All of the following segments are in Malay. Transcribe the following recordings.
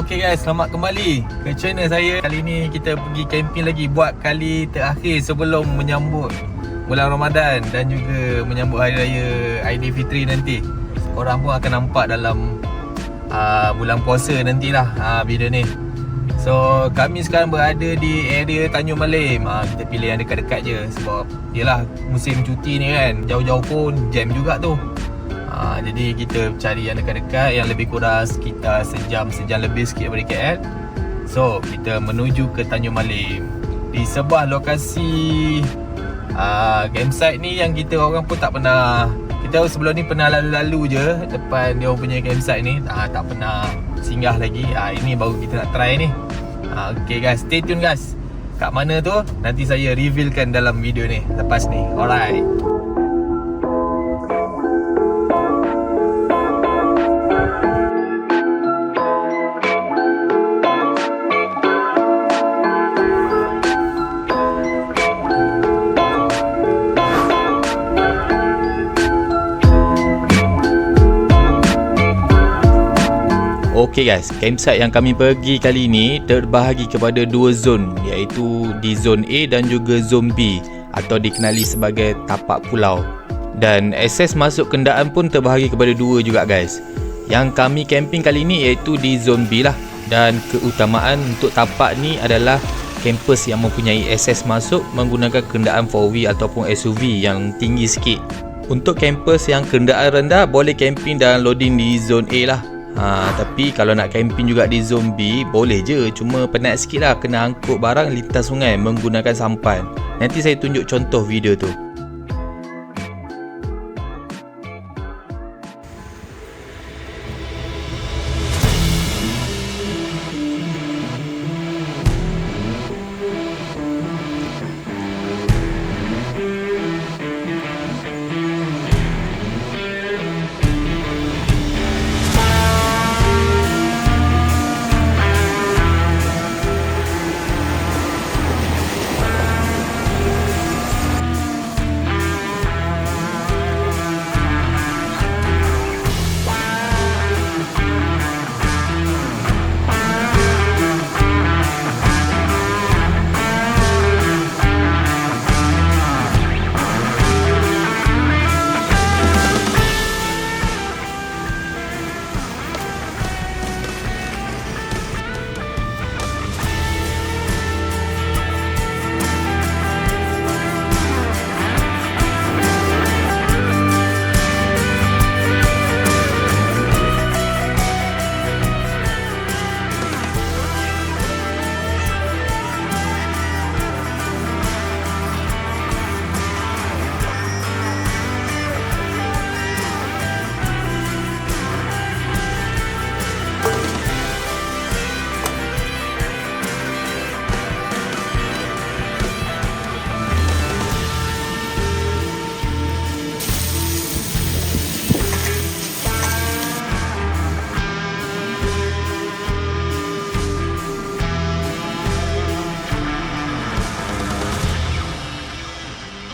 Okey guys, selamat kembali ke channel saya. Kali ni kita pergi camping lagi, buat kali terakhir sebelum menyambut bulan Ramadan dan juga menyambut Hari Raya Aidilfitri nanti. Korang pun akan nampak dalam bulan puasa nantilah video ni. So kami sekarang berada di area Tanjung Malim. Kita pilih yang dekat-dekat je sebab yelah musim cuti ni kan, jauh-jauh pun jam juga tu. Jadi kita cari yang dekat-dekat, yang lebih kurang sekitar sejam lebih sikit daripada KL. So kita menuju ke Tanjung Malim, di sebuah lokasi campsite ni yang kita orang pun tak pernah. Kita sebelum ni pernah lalu-lalu je depan dia punya campsite ni, tak pernah singgah lagi. Ini baru kita nak try ni. Okay guys, stay tune guys. Kat mana tu nanti saya revealkan dalam video ni lepas ni. Alright. Okey guys, campsite yang kami pergi kali ini terbahagi kepada dua zon, iaitu di zon A dan juga zon B atau dikenali sebagai tapak pulau. Dan akses masuk kenderaan pun terbahagi kepada dua juga guys. Yang kami camping kali ini iaitu di zon B lah. Dan keutamaan untuk tapak ni adalah kampus yang mempunyai akses masuk menggunakan kenderaan 4W ataupun SUV yang tinggi sikit. Untuk kampus yang kenderaan rendah boleh camping dan loading di zon A lah. Tapi kalau nak camping juga di zon B boleh je, cuma penat sikit lah, kena angkut barang lintas sungai menggunakan sampan. Nanti saya tunjuk contoh video tu.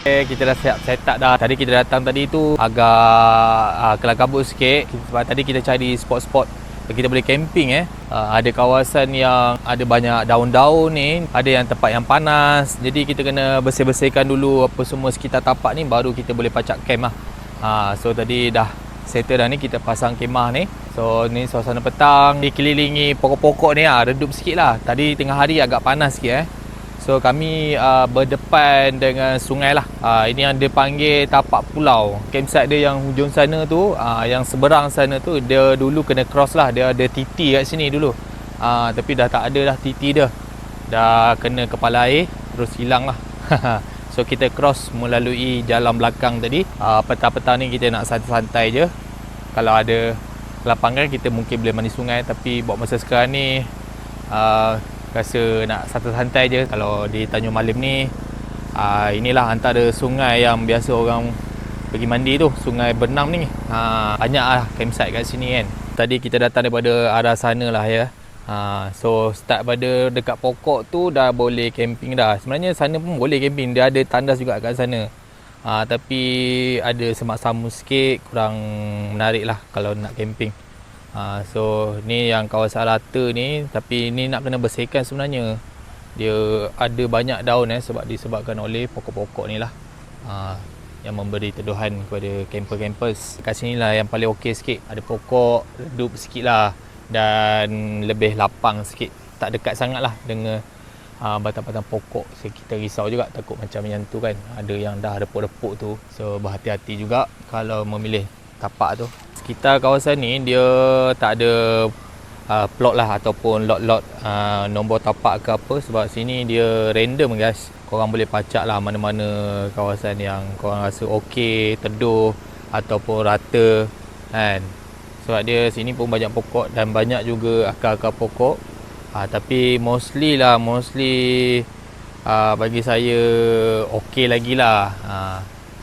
Kita dah set up dah. Tadi kita datang tadi tu agak kelam kabut sikit sebab tadi kita cari spot-spot kita boleh camping. Ada kawasan yang ada banyak daun-daun ni, ada yang tempat yang panas. Jadi kita kena bersih-bersihkan dulu apa semua sekitar tapak ni, baru kita boleh pacak camp lah. So tadi dah settle dah ni, kita pasang kemah ni. So ni suasana petang, dikelilingi pokok-pokok ni, redup sikit lah. Tadi tengah hari agak panas sikit. So kami berdepan dengan sungai lah. Ini yang dia panggil tapak pulau. Campsite dia yang hujung sana tu, yang seberang sana tu, dia dulu kena cross lah. Dia ada TT kat sini dulu. Tapi dah tak ada dah TT dia. Dah kena kepala air, terus hilang lah. So kita cross melalui jalan belakang tadi. Petang-petang ni kita nak santai-santai je. Kalau ada lapangan kita mungkin boleh mandi sungai. Tapi buat masa sekarang ni rasa nak santai-santai je. Kalau di Tanjung Malim ni, inilah antara sungai yang biasa orang pergi mandi tu, Sungai Benam ni. Banyak lah campsite kat sini kan. Tadi kita datang daripada arah sana lah ya. So start pada dekat pokok tu dah boleh camping dah. Sebenarnya sana pun boleh camping, dia ada tandas juga kat sana. Tapi ada semak samu sikit, kurang menarik lah kalau nak camping. So ni yang kawasan rata ni, tapi ni nak kena bersihkan sebenarnya. Dia ada banyak daun sebab disebabkan oleh pokok-pokok ni lah, yang memberi teduhan kepada camper-campers. Kat sini lah yang paling okey sikit, ada pokok, redup sikit lah dan lebih lapang sikit, tak dekat sangat lah dengan batang-batang pokok. So kita risau juga, takut macam yang tu kan, ada yang dah reput-reput tu. So berhati-hati juga kalau memilih tapak tu. Sekitar kawasan ni dia tak ada plot lah ataupun lot-lot nombor tapak ke apa, sebab sini dia random guys. Korang boleh pacak lah mana-mana kawasan yang korang rasa okey, teduh ataupun rata kan. Sebab dia sini pun banyak pokok dan banyak juga akar-akar pokok. Tapi mostly bagi saya okey lagi lah.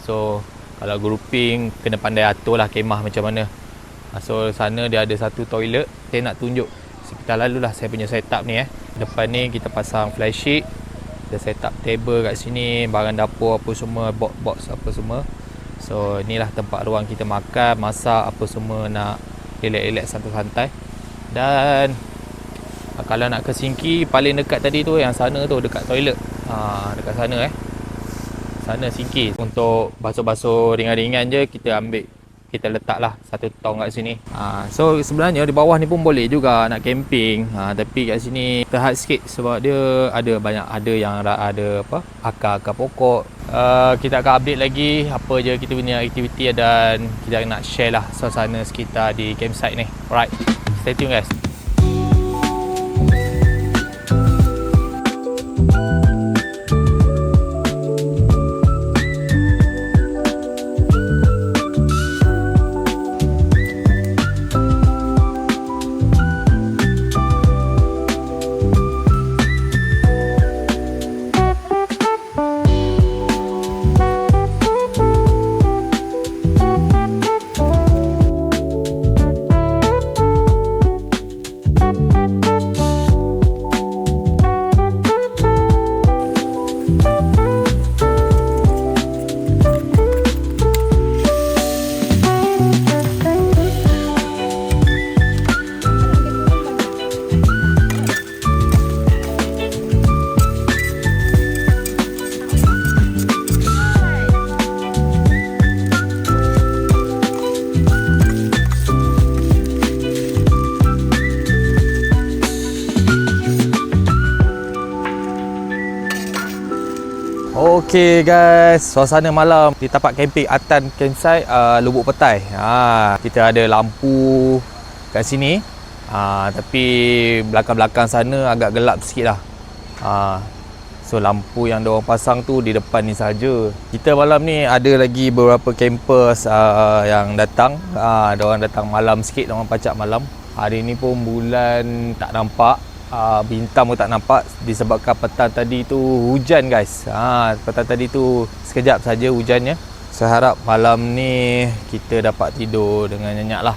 So kalau grouping kena pandai atur lah kemah macam mana. So sana dia ada satu toilet. Saya nak tunjuk sekitar lalu lah saya punya setup ni. Depan ni kita pasang flash sheet, kita set up table kat sini, barang dapur apa semua, box apa semua. So inilah tempat ruang kita makan, masak apa semua, nak relax-relax santai-santai. Dan kalau nak ke sinki paling dekat tadi tu, yang sana tu dekat toilet, dekat sana sana sinki. Untuk basuh-basuh ringan-ringan je kita letak lah satu tong kat sini. So sebenarnya di bawah ni pun boleh juga nak camping, tapi kat sini terhad sikit sebab dia ada yang ada akar-akar pokok. Kita akan update lagi apa je kita punya aktiviti dan kita nak share lah suasana sekitar di campsite ni. Alright, stay tune guys. Okey guys, suasana malam di tapak camping Atan Campsite Lubuk Petai. Kita ada lampu kat sini, tapi belakang-belakang sana agak gelap sikit lah. So lampu yang diorang pasang tu di depan ni saja. Kita malam ni ada lagi beberapa campers yang datang. Diorang datang malam sikit, diorang pacak malam. Hari ni pun bulan tak nampak, bintang pun tak nampak disebabkan petang tadi tu hujan guys. Petang tadi tu sekejap saja hujannya. Saya harap malam ni kita dapat tidur dengan nyenyak lah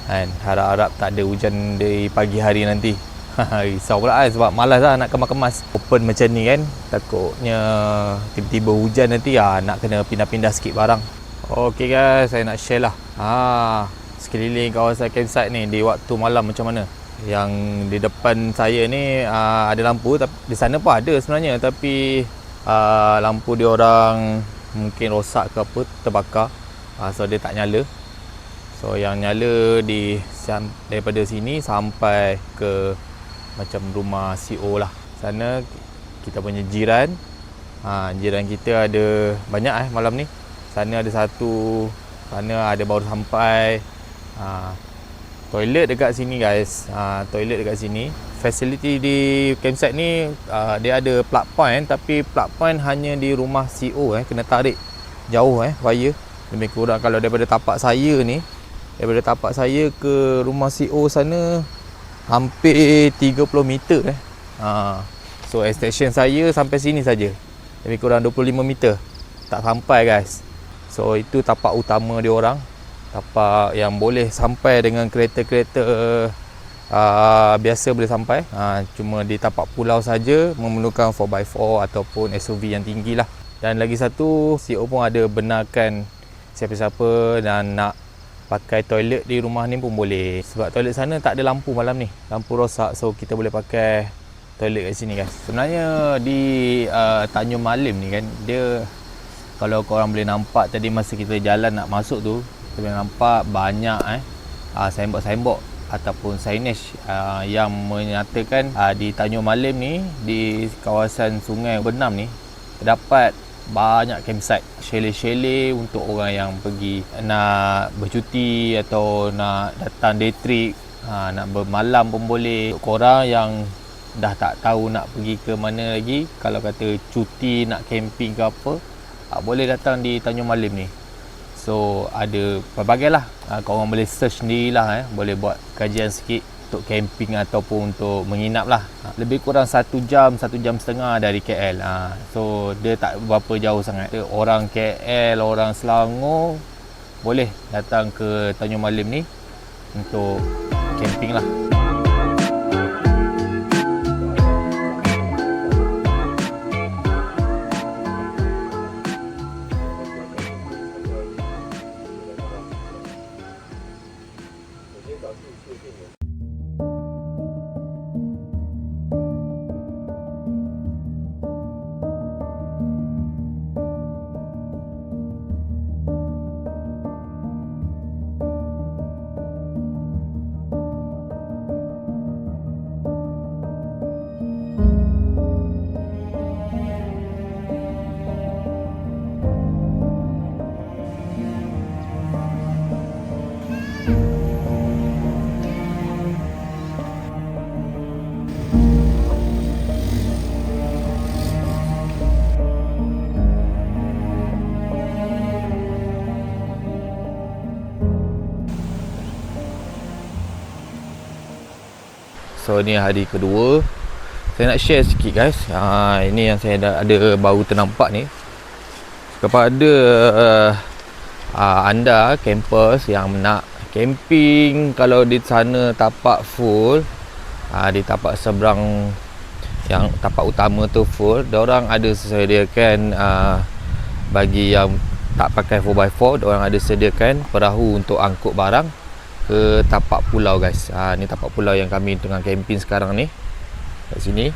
kan. Harap-harap tak ada hujan di pagi hari nanti. Risau pula sebab malas lah nak kemas-kemas open macam ni kan. Takutnya tiba-tiba hujan nanti, nak kena pindah-pindah sikit barang. Okey guys, saya nak share lah sekeliling kawasan campsite ni di waktu malam macam mana. Yang di depan saya ni ada lampu, tapi di sana pun ada sebenarnya, tapi lampu dia orang mungkin rosak ke apa, terbakar, so dia tak nyala. So yang nyala daripada sini sampai ke macam rumah CO lah. Sana kita punya jiran, jiran kita ada banyak malam ni. Sana ada satu, sana ada baru sampai. Toilet dekat sini guys, toilet dekat sini. Fasiliti di campsite ni dia ada plug point, tapi plug point hanya di rumah CO, kena tarik jauh wire. Lebih kurang kalau daripada tapak saya ni, daripada tapak saya ke rumah CO sana hampir 30 meter So extension saya sampai sini saja, lebih kurang 25 meter, tak sampai guys. So itu tapak utama dia orang, tapak yang boleh sampai dengan kereta-kereta biasa boleh sampai. Cuma di tapak pulau saja memerlukan 4x4 ataupun SUV yang tinggi lah. Dan lagi satu, CO pun ada benarkan siapa-siapa dan nak pakai toilet di rumah ni pun boleh. Sebab toilet sana tak ada lampu malam ni, lampu rosak, so kita boleh pakai toilet kat sini guys. Sebenarnya di Tanjung Malim ni kan, dia kalau korang boleh nampak tadi masa kita jalan nak masuk tu, kita boleh nampak banyak signboard ataupun signage yang menyatakan di Tanjung Malim ni, di kawasan Sungai Benam ni, terdapat banyak campsite, chalet-chalet untuk orang yang pergi nak bercuti atau nak datang day trip, nak bermalam pun boleh. Untuk korang yang dah tak tahu nak pergi ke mana lagi, kalau kata cuti nak camping ke apa, boleh datang di Tanjung Malim ni. So ada pelbagai lah, korang boleh search sendirilah, boleh buat kajian sikit untuk camping ataupun untuk menginap lah. Lebih kurang 1 jam, 1 jam setengah dari KL. So dia tak berapa jauh sangat. Orang KL, orang Selangor boleh datang ke Tanjung Malim ni untuk camping lah. So ni hari kedua. Saya nak share sikit guys. Ini yang saya ada baru ternampak ni. Kepada anda campers yang nak camping, kalau di sana tapak full, di tapak seberang yang tapak utama tu full, diorang ada sediakan bagi yang tak pakai 4x4, diorang ada sediakan perahu untuk angkut barang ke tapak pulau guys. Ni tapak pulau yang kami tengah camping sekarang ni, kat sini.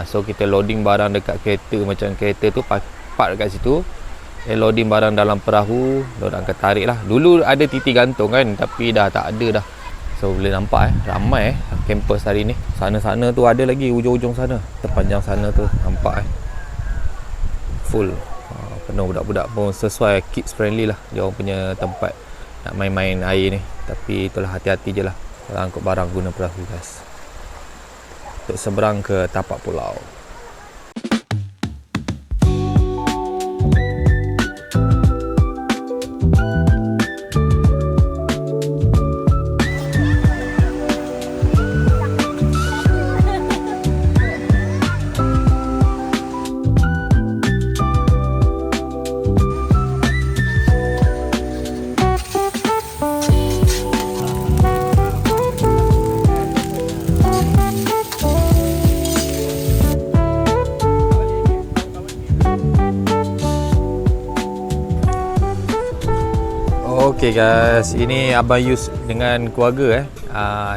So kita loading barang dekat kereta, macam kereta tu park dekat situ, loading barang dalam perahu, diorang akan tarik lah. Dulu ada titi gantung kan, tapi dah tak ada dah. So boleh nampak ramai campers hari ni. Sana-sana tu ada lagi, ujung-ujung sana, terpanjang sana tu nampak full. Penuh budak-budak pun, sesuai kids friendly lah dia orang punya tempat nak main-main air ni. Tapi itulah, hati-hati je lah kalau angkut barang guna perahu guys, untuk seberang ke tapak pulau. Okay guys, ini Abang Yus dengan keluarga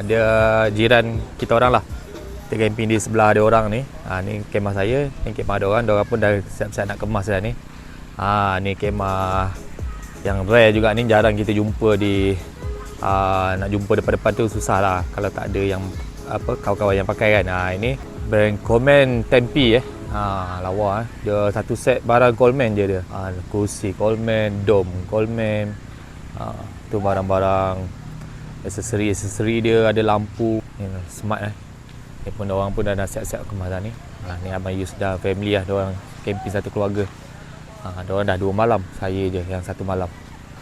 dia jiran kita orang lah. Kita camping di sebelah ada orang ni. Ni kemah saya, ni kemah ada orang. Diorang pun dah siap-siap nak kemas dah ni. Ni kemah yang rare juga ni, jarang kita jumpa di nak jumpa depan-depan tu susah lah kalau tak ada yang kawan-kawan yang pakai kan. Ini brand Coleman Tempe lawa dia satu set barang Coleman je dia. Kursi Coleman, dom Coleman. Tu barang-barang aksesori dia, ada lampu ni, smart ni pun orang pun dah siap-siap kemasan ni. Ni Abang Yus dah family lah, diorang camping satu keluarga. Diorang dah 2 malam, saya je yang 1 malam.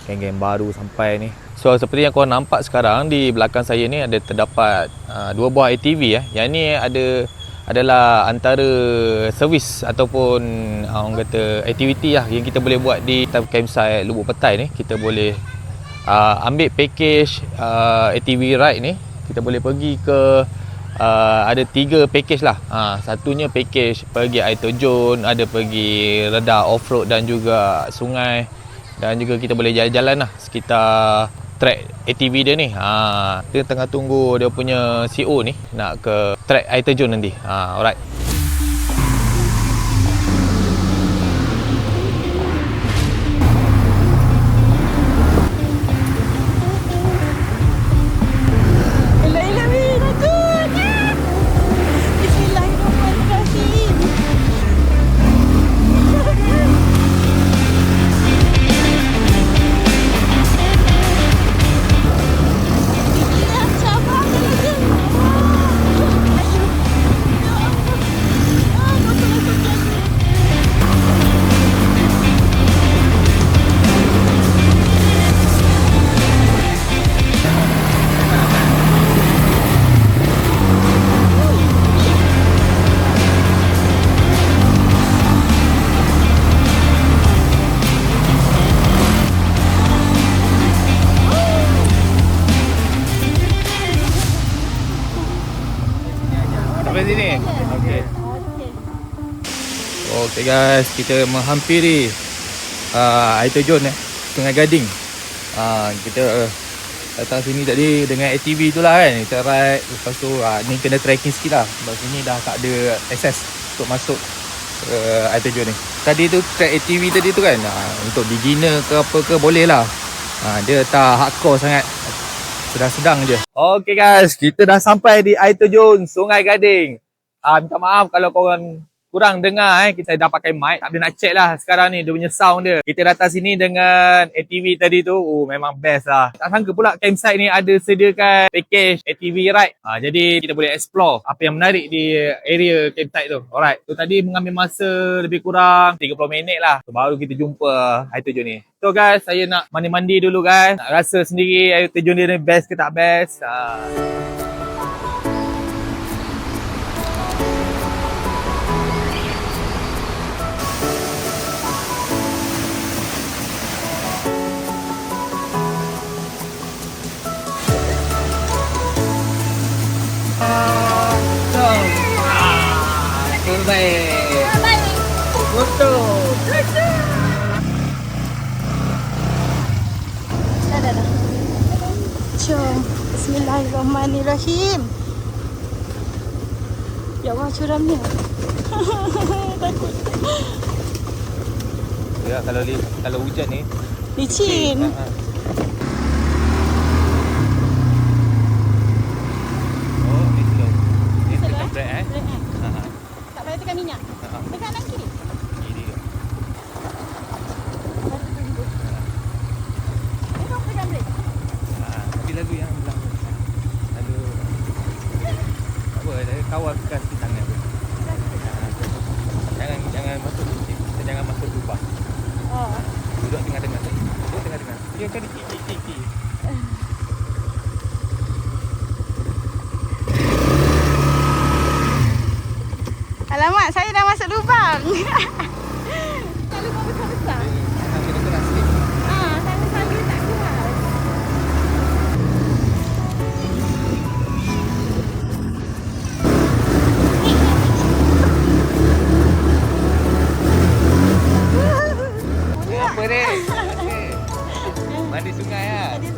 Geng-geng baru sampai ni. So seperti yang korang nampak sekarang, di belakang saya ni ada terdapat 2 buah ATV Yang ni adalah antara servis ataupun orang kata aktiviti lah yang kita boleh buat di campsite Lubuk Petai ni. Kita boleh ambil package ATV ride ni. Kita boleh pergi ke ada 3 package lah. Satunya package pergi air terjun, ada pergi reda off-road dan juga sungai, dan juga kita boleh jalan-jalan lah sekitar track ATV dia ni. Dia tengah tunggu dia punya CO ni nak ke track air terjun nanti. Alright. Sampai sini. Okey. Okey guys, kita menghampiri air terjun Sungai Gading. Kita datang sini tadi dengan ATV itulah kan. Kita ride, lepas tu ni kena trekking sikit lah sebab sini dah tak ada akses untuk masuk air terjun ni. Tadi tu track ATV tadi tu kan, untuk beginner ke apa ke boleh lah. Dia tak hardcore sangat, sedang-sedang je. Okay guys, kita dah sampai di air terjun Sungai Gading. Minta maaf kalau korang kurang dengar kita dah pakai mic. Tak boleh nak check lah sekarang ni dia punya sound dia. Kita datang sini dengan ATV tadi tu. Memang best lah. Tak sangka pula campsite ni ada sediakan package ATV ride. Jadi kita boleh explore apa yang menarik di area campsite tu. Alright. So tadi mengambil masa lebih kurang 30 minit lah. So, baru kita jumpa air terjun ni. So guys, saya nak mandi-mandi dulu guys. Nak rasa sendiri air terjun dia ni best ke tak best. Baik. Foto. Dah. Jom. Bismillahirrahmanirrahim. Ya Allah, curamnya. Takut. Ya, kalau hujan ni licin. Oh, ni slow. Ni tekan brake Tak payah tekan minyak. Tekan kanan kiri. Kiri. Tengok tekan brake. Tapi lagu yang belakang. Lagu tak apa, saya kawal tekan sikit tangan tu. Jangan masuk sikit. Jangan masuk lubang. Duduk tengah-tengah tadi. Duduk tengah-tengah. Dia kan kiri. Alamak, saya dah masuk lubang. Lubang besar-besar. Kena keras sikit. Saya tak kuat. Apa ni? Mandi sungai lah. Mandi